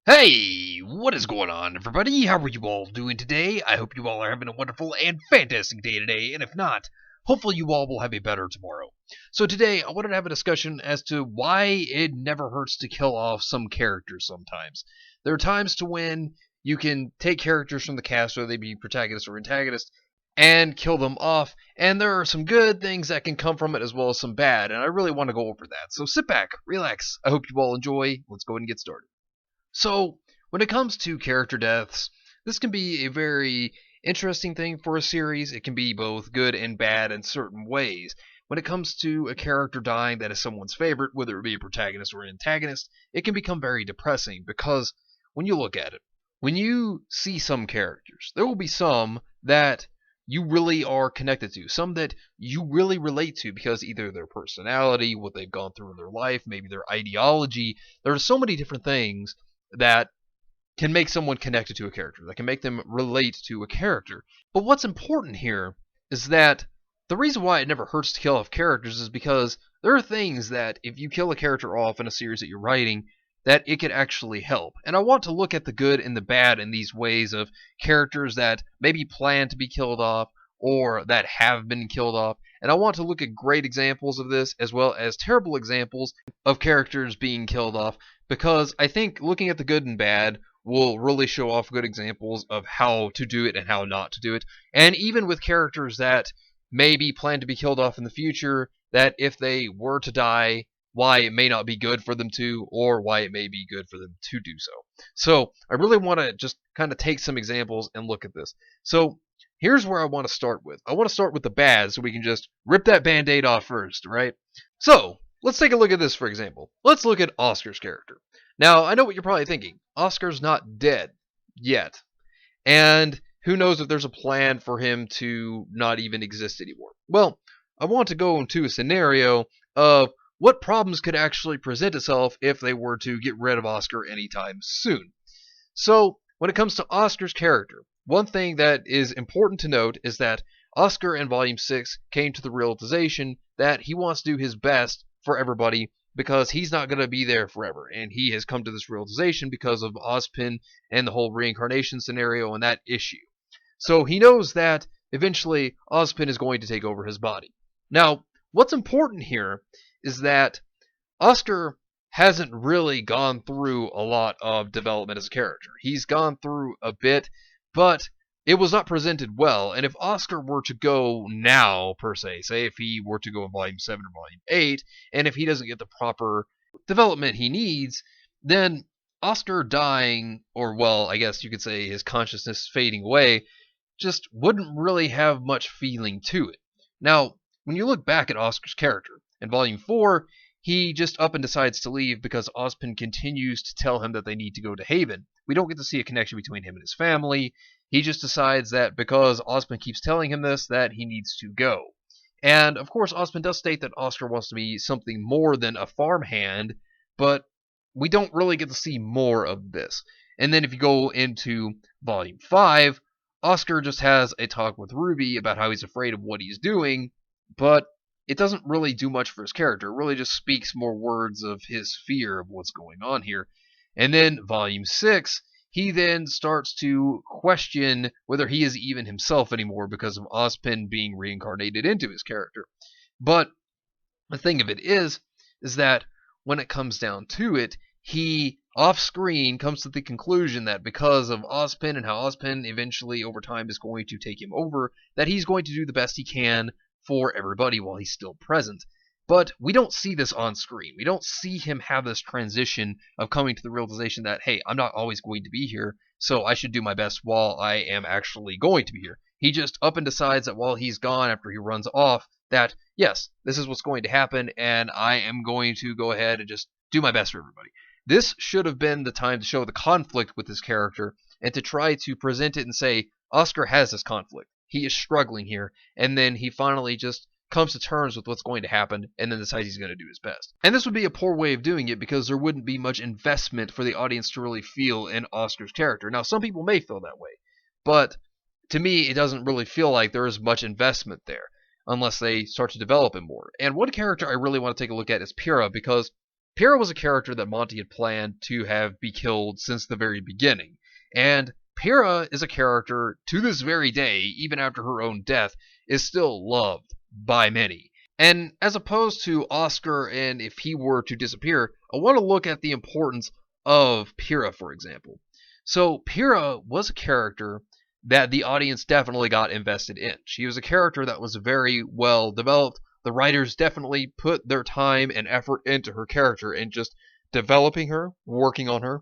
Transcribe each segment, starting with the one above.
Hey, what is going on, everybody? How are you all doing today? I hope you all are having a wonderful and fantastic day today, and if not, hopefully you all will have a better tomorrow. So today, I wanted to have a discussion as to why it never hurts to kill off some characters sometimes. There are times to when you can take characters from the cast, whether they be protagonist or antagonist, and kill them off, and there are some good things that can come from it as well as some bad, and I really want to go over that. So sit back, relax, I hope you all enjoy. Let's go ahead and get started. So, when it comes to character deaths, this can be a very interesting thing for a series. It can be both good and bad in certain ways. When it comes to a character dying that is someone's favorite, whether it be a protagonist or an antagonist, it can become very depressing because when you look at it, when you see some characters, there will be some that you really are connected to, some that you really relate to because either their personality, what they've gone through in their life, maybe their ideology. There are so many different things that can make someone connected to a character, that can make them relate to a character. But what's important here is that the reason why it never hurts to kill off characters is because there are things that if you kill a character off in a series that you're writing, that it could actually help. And I want to look at the good and the bad in these ways of characters that maybe plan to be killed off or that have been killed off. And I want to look at great examples of this as well as terrible examples of characters being killed off because I think looking at the good and bad will really show off good examples of how to do it and how not to do it. And even with characters that maybe plan to be killed off in the future, that if they were to die, why it may not be good for them to, or why it may be good for them to do so. So I really want to just kind of take some examples and look at this. So here's where I want to start with. I want to start with the bad so we can just rip that band-aid off first, right? So let's take a look at this, for example. Let's look at Oscar's character. Now, I know what you're probably thinking. Oscar's not dead yet. And who knows if there's a plan for him to not even exist anymore. Well, I want to go into a scenario of what problems could actually present itself if they were to get rid of Oscar anytime soon. So, when it comes to Oscar's character, one thing that is important to note is that Oscar in Volume 6 came to the realization that he wants to do his best for everybody because he's not going to be there forever. And he has come to this realization because of Ozpin and the whole reincarnation scenario and that issue. So he knows that eventually Ozpin is going to take over his body. Now, what's important here is that Oscar hasn't really gone through a lot of development as a character. He's gone through a bit, but it was not presented well. And if Oscar were to go now, per se, say if he were to go in Volume 7 or Volume 8, and if he doesn't get the proper development he needs, then Oscar dying, or well, I guess you could say his consciousness fading away, just wouldn't really have much feeling to it. Now, when you look back at Oscar's character, in Volume 4, he just up and decides to leave because Ozpin continues to tell him that they need to go to Haven. We don't get to see a connection between him and his family. He just decides that because Ozpin keeps telling him this, that he needs to go. And, of course, Ozpin does state that Oscar wants to be something more than a farmhand, but we don't really get to see more of this. And then if you go into Volume 5, Oscar just has a talk with RWBY about how he's afraid of what he's doing, but it doesn't really do much for his character. It really just speaks more words of his fear of what's going on here. And then Volume 6, he then starts to question whether he is even himself anymore because of Ozpin being reincarnated into his character. But the thing of it is that when it comes down to it, he off-screen comes to the conclusion that because of Ozpin and how Ozpin eventually over time is going to take him over, that he's going to do the best he can for everybody while he's still present. But we don't see this on screen. We don't see him have this transition of coming to the realization that, hey, I'm not always going to be here, so I should do my best while I am actually going to be here. He just up and decides that while he's gone after he runs off, that, yes, this is what's going to happen, and I am going to go ahead and just do my best for everybody. This should have been the time to show the conflict with his character and to try to present it and say, Oscar has this conflict. He is struggling here, and then he finally just comes to terms with what's going to happen and then decides he's going to do his best. And this would be a poor way of doing it because there wouldn't be much investment for the audience to really feel in Oscar's character. Now, some people may feel that way, but to me, it doesn't really feel like there is much investment there unless they start to develop him more. And one character I really want to take a look at is Pyrrha because Pyrrha was a character that Monty had planned to have be killed since the very beginning. And Pyrrha is a character to this very day, even after her own death, is still loved by many. And as opposed to Oscar, and if he were to disappear, I want to look at the importance of Pyrrha, for example. So Pyrrha was a character that the audience definitely got invested in. She was a character that was very well developed. The writers definitely put their time and effort into her character and just developing her, working on her.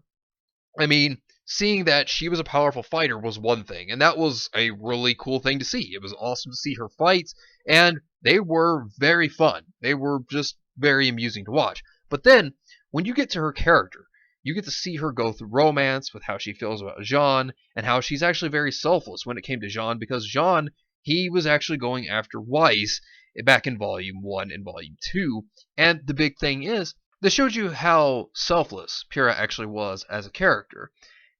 I mean, seeing that she was a powerful fighter was one thing, and that was a really cool thing to see. It was awesome to see her fights, and they were very fun. They were just very amusing to watch. But then, when you get to her character, you get to see her go through romance with how she feels about Jean, and how she's actually very selfless when it came to Jean, because Jean, he was actually going after Weiss back in Volume 1 and Volume 2, and the big thing is, this shows you how selfless Pyrrha actually was as a character.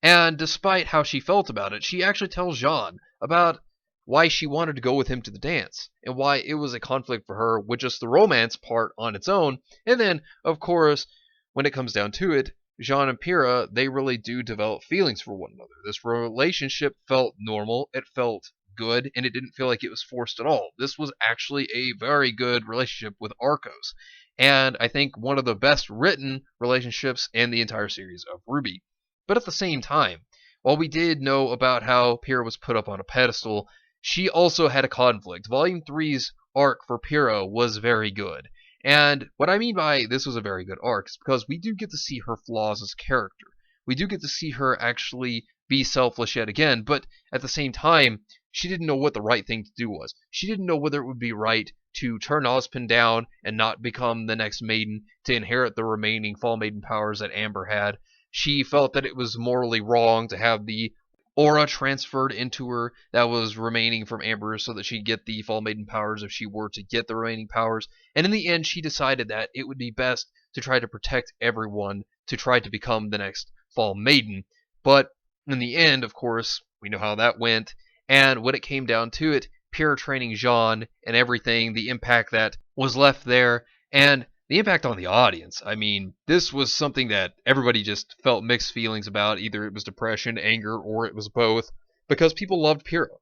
And despite how she felt about it, she actually tells Jean about why she wanted to go with him to the dance, and why it was a conflict for her with just the romance part on its own. And then, of course, when it comes down to it, Jean and Pyrrha, they really do develop feelings for one another. This relationship felt normal, it felt good, and it didn't feel like it was forced at all. This was actually a very good relationship with Arcos, and I think one of the best written relationships in the entire series of RWBY. But at the same time, while we did know about how Pyrrha was put up on a pedestal, she also had a conflict. Volume 3's arc for Pyrrha was very good. And what I mean by this was a very good arc is because we do get to see her flaws as a character. We do get to see her actually be selfish yet again, but at the same time, she didn't know what the right thing to do was. She didn't know whether it would be right to turn Ozpin down and not become the next maiden to inherit the remaining Fall Maiden powers that Amber had. She felt that it was morally wrong to have the aura transferred into her that was remaining from Amber so that she'd get the Fall Maiden powers if she were to get the remaining powers. And in the end, she decided that it would be best to try to protect everyone to try to become the next Fall Maiden. But in the end, of course, we know how that went. And when it came down to it, Pyrrha training Jean and everything, the impact that was left there, and the impact on the audience. I mean, this was something that everybody just felt mixed feelings about. Either it was depression, anger, or it was both, because people loved Pyrrha.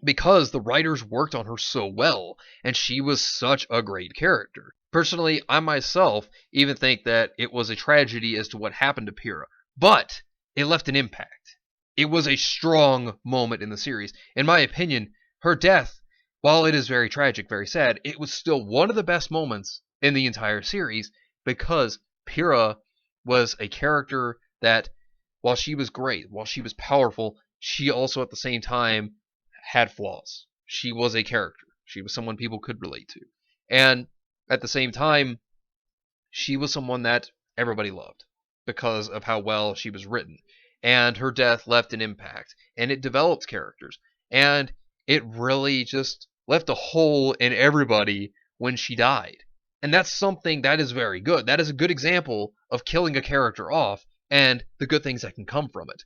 Because the writers worked on her so well, and she was such a great character. Personally, I myself even think that it was a tragedy as to what happened to Pyrrha, but it left an impact. It was a strong moment in the series. In my opinion, her death, while it is very tragic, very sad, it was still one of the best moments in the entire series, because Pyrrha was a character that, while she was great, while she was powerful, she also at the same time had flaws. She was a character. She was someone people could relate to. And at the same time, she was someone that everybody loved because of how well she was written. And her death left an impact, and it developed characters, and it really just left a hole in everybody when she died. And that's something that is very good. That is a good example of killing a character off and the good things that can come from it.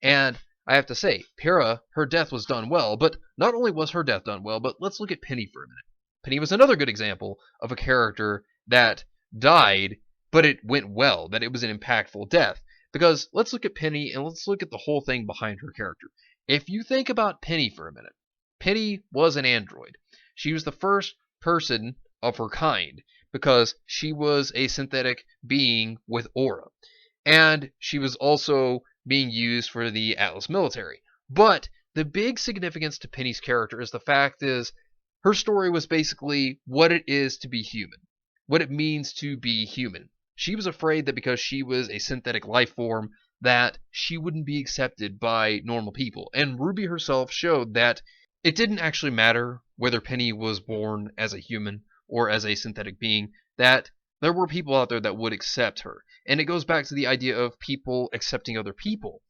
And I have to say, Pyrrha, her death was done well, but not only was her death done well, but let's look at Penny for a minute. Penny was another good example of a character that died, but it went well, that it was an impactful death. Because let's look at Penny and let's look at the whole thing behind her character. If you think about Penny for a minute, Penny was an android. She was the first person of her kind because she was a synthetic being with aura. And she was also being used for the Atlas military. But the big significance to Penny's character is the fact is her story was basically what it is to be human, what it means to be human. She was afraid that because she was a synthetic life form that she wouldn't be accepted by normal people. And RWBY herself showed that it didn't actually matter whether Penny was born as a human or as a synthetic being, that there were people out there that would accept her. And it goes back to the idea of people accepting other people.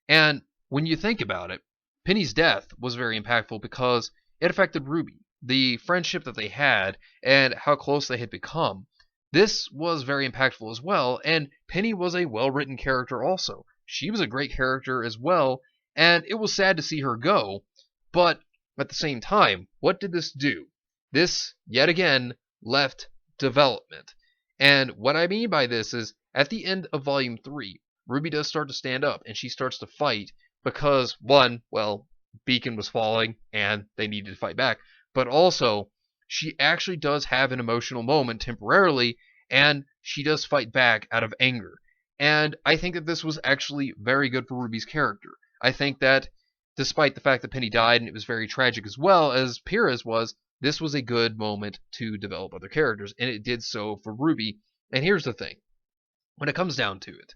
And when you think about it, Penny's death was very impactful because it affected RWBY, the friendship that they had, and how close they had become. This was very impactful as well, and Penny was a well-written character also. She was a great character as well, and it was sad to see her go, but at the same time, what did this do? This, yet again, left development. And what I mean by this is, at the end of Volume 3, Ruby does start to stand up, and she starts to fight because, one, well, Beacon was falling, and they needed to fight back, but also, she actually does have an emotional moment temporarily, and she does fight back out of anger. And I think that this was actually very good for Ruby's character. I think that, despite the fact that Penny died, and it was very tragic as well as Pyrrha's was, this was a good moment to develop other characters, and it did so for Ruby. And here's the thing. When it comes down to it,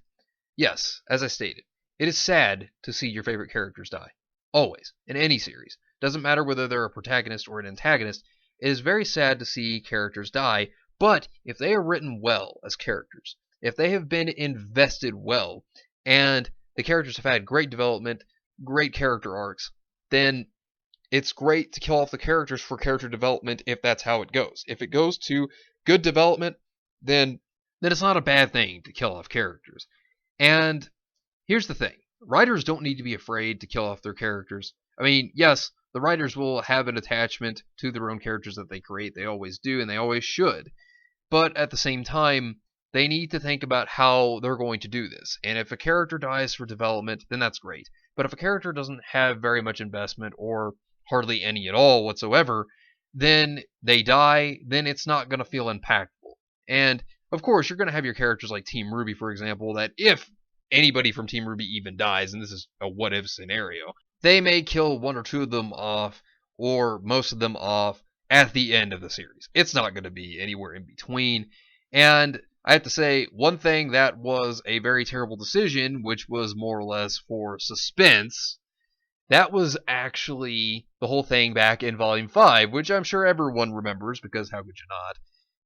yes, as I stated, it is sad to see your favorite characters die. Always. In any series. Doesn't matter whether they're a protagonist or an antagonist. It is very sad to see characters die, but if they are written well as characters, if they have been invested well, and the characters have had great development, great character arcs, then it's great to kill off the characters for character development if that's how it goes. If it goes to good development, then it's not a bad thing to kill off characters. And here's the thing. Writers don't need to be afraid to kill off their characters. I mean, yes, the writers will have an attachment to their own characters that they create. They always do, and they always should. But at the same time, they need to think about how they're going to do this. And if a character dies for development, then that's great. But if a character doesn't have very much investment or hardly any at all whatsoever, then they die, then it's not going to feel impactful. And, of course, you're going to have your characters like Team RWBY, for example, that if anybody from Team RWBY even dies, and this is a what-if scenario, they may kill one or two of them off, or most of them off, at the end of the series. It's not going to be anywhere in between. And I have to say, one thing that was a very terrible decision, which was more or less for suspense, that was actually the whole thing back in Volume 5, which I'm sure everyone remembers, because how could you not,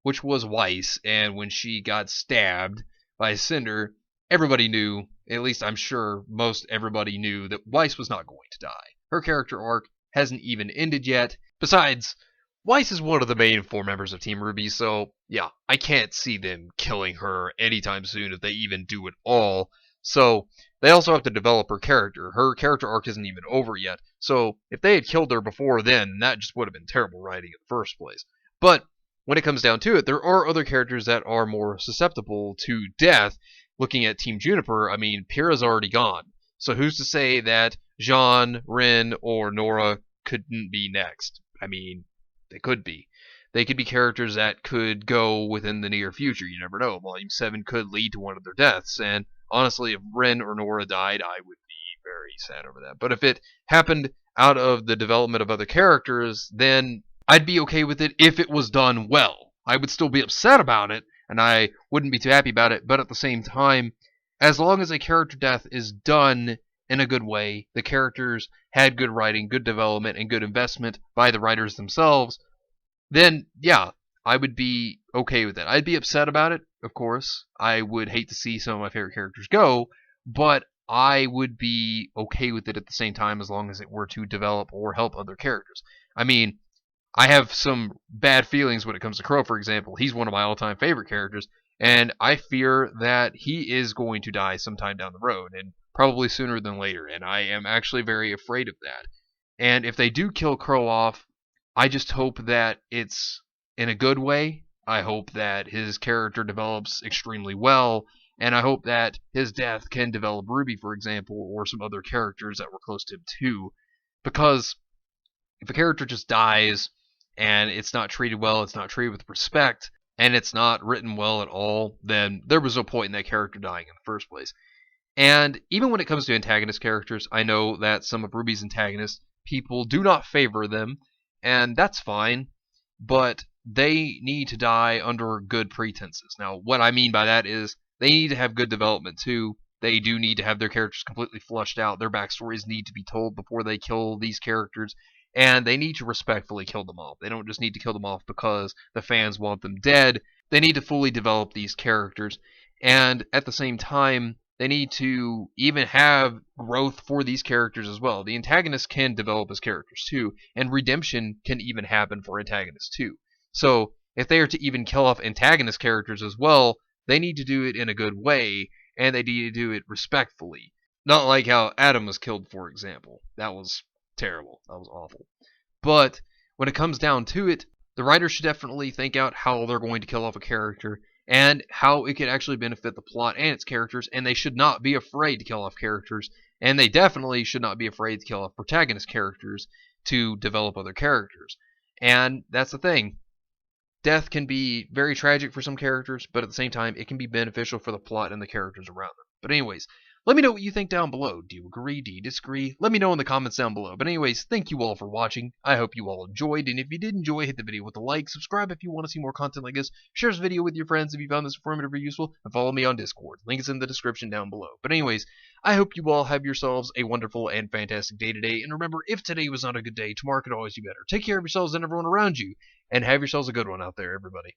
which was Weiss, and when she got stabbed by Cinder, everybody knew, at least I'm sure most everybody knew, that Weiss was not going to die. Her character arc hasn't even ended yet. Besides, Weiss is one of the main 4 members of Team RWBY, so yeah, I can't see them killing her anytime soon if they even do at all. So they also have to develop her character. Her character arc isn't even over yet. So if they had killed her before then, that just would have been terrible writing in the first place. But when it comes down to it, there are other characters that are more susceptible to death. Looking at Team Juniper, I mean, Pyrrha's already gone. So who's to say that Jean, Rin, or Nora couldn't be next? I mean, they could be. They could be characters that could go within the near future. You never know. Volume 7 could lead to one of their deaths. And honestly, if Rin or Nora died, I would be very sad over that. But if it happened out of the development of other characters, then I'd be okay with it if it was done well. I would still be upset about it, and I wouldn't be too happy about it, but at the same time, as long as a character death is done in a good way, the characters had good writing, good development, and good investment by the writers themselves, then, yeah, I would be okay with it. I'd be upset about it, of course. I would hate to see some of my favorite characters go, but I would be okay with it at the same time as long as it were to develop or help other characters. I mean, I have some bad feelings when it comes to Crow, for example. He's one of my all-time favorite characters, and I fear that he is going to die sometime down the road, and probably sooner than later, and I am actually very afraid of that. And if they do kill Crow off, I just hope that it's in a good way. I hope that his character develops extremely well, and I hope that his death can develop Ruby, for example, or some other characters that were close to him too. Because if a character just dies, and it's not treated well, it's not treated with respect, and it's not written well at all, then there was no point in that character dying in the first place. And even when it comes to antagonist characters, I know that some of RWBY's antagonists, people do not favor them, and that's fine, but they need to die under good pretenses. Now, what I mean by that is they need to have good development too. They do need to have their characters completely fleshed out. Their backstories need to be told before they kill these characters, and they need to respectfully kill them off. They don't just need to kill them off because the fans want them dead. They need to fully develop these characters, and at the same time, they need to even have growth for these characters as well. The antagonists can develop as characters too, and redemption can even happen for antagonists too. So, if they are to even kill off antagonist characters as well, they need to do it in a good way, and they need to do it respectfully. Not like how Adam was killed, for example. That was terrible. That was awful. But when it comes down to it, the writers should definitely think out how they're going to kill off a character and how it could actually benefit the plot and its characters, and they should not be afraid to kill off characters, and they definitely should not be afraid to kill off protagonist characters to develop other characters. And that's the thing. Death can be very tragic for some characters, but at the same time, it can be beneficial for the plot and the characters around them. But anyways, let me know what you think down below. Do you agree? Do you disagree? Let me know in the comments down below. But anyways, thank you all for watching. I hope you all enjoyed, and if you did enjoy, hit the video with a like, subscribe if you want to see more content like this, share this video with your friends if you found this informative or useful, and follow me on Discord. Link is in the description down below. But anyways, I hope you all have yourselves a wonderful and fantastic day today, and remember, if today was not a good day, tomorrow could always be better. Take care of yourselves and everyone around you, and have yourselves a good one out there, everybody.